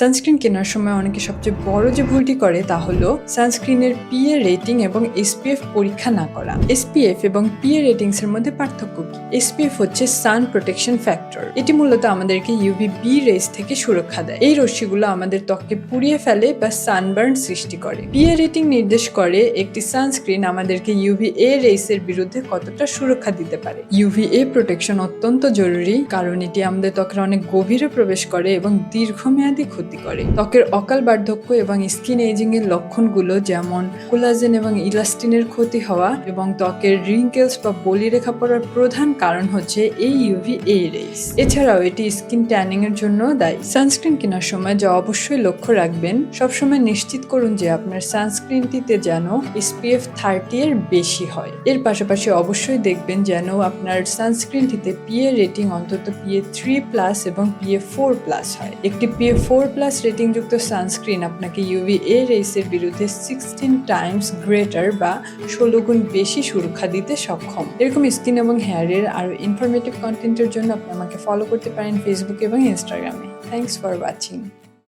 Sunscreen কেনার সময় অনেকে সবচেয়ে বড় যে ভুলটি করে তা হলো সানস্ক্রিনের পিএ রেটিং এবং এসপিএফ পরীক্ষা না করা। এসপিএফ এবং পিএ রেটিংস এর মধ্যে পার্থক্য কি? এসপিএফ হচ্ছে সান প্রোটেকশন ফ্যাক্টর। এটি মূলত আমাদেরকে ইউভি বি রেস থেকে সুরক্ষা দেয়। এই রশ্মিগুলো আমাদের ত্বককে পুড়িয়ে ফেলে বা সানবার্ন সৃষ্টি করে। পিএ রেটিং নির্দেশ করে একটি সানস্ক্রিন আমাদেরকে ইউভি এ রেসের বিরুদ্ধে কতটা সুরক্ষা দিতে পারে। ইউভি এ প্রোটেকশন অত্যন্ত জরুরি, কারণ এটি আমাদের ত্বকের অনেক গভীরে প্রবেশ করে এবং দীর্ঘমেয়াদী ক্ষতি করে। ত্বকের অকাল বার্ধক্য এবং স্কিন এজিং এর লক্ষণগুলো যেমন কোলাজেন এবং ইলাস্টিনের ক্ষতি হওয়া এবং ত্বকের রিঙ্কেলস বা বলিরেখা পড়ার প্রধান কারণ হচ্ছে এই ইউভি এ রেস। এছাড়াও এটি স্কিন ট্যানিং এর জন্য দায়ী। সানস্ক্রিন কেনার সময় যা অবশ্যই লক্ষ্য রাখবেন, সবসময় নিশ্চিত করুন যে আপনার সানস্ক্রিনটিতে যেন SPF 30 এর বেশি হয়। এর পাশাপাশি অবশ্যই দেখবেন যেন আপনার সানস্ক্রিনটিতে PA রেটিং অন্তত PA3+ এবং PA4+ হয়। একটি PA4+ রেটিংযুক্ত সানস্ক্রিন আপনাকে UVA রেসের বিরুদ্ধে 16 টাইমস গ্রেটার বা 16 গুণ বেশি সুরক্ষা দিতে সক্ষম। এরকম স্কিন এবং হেয়ারের আরো ইনফরমেটিভ কন্টেন্টের জন্য আপনি আমাকে ফলো করতে পারেন ফেসবুক এবং ইনস্টাগ্রামে। Thanks for watching.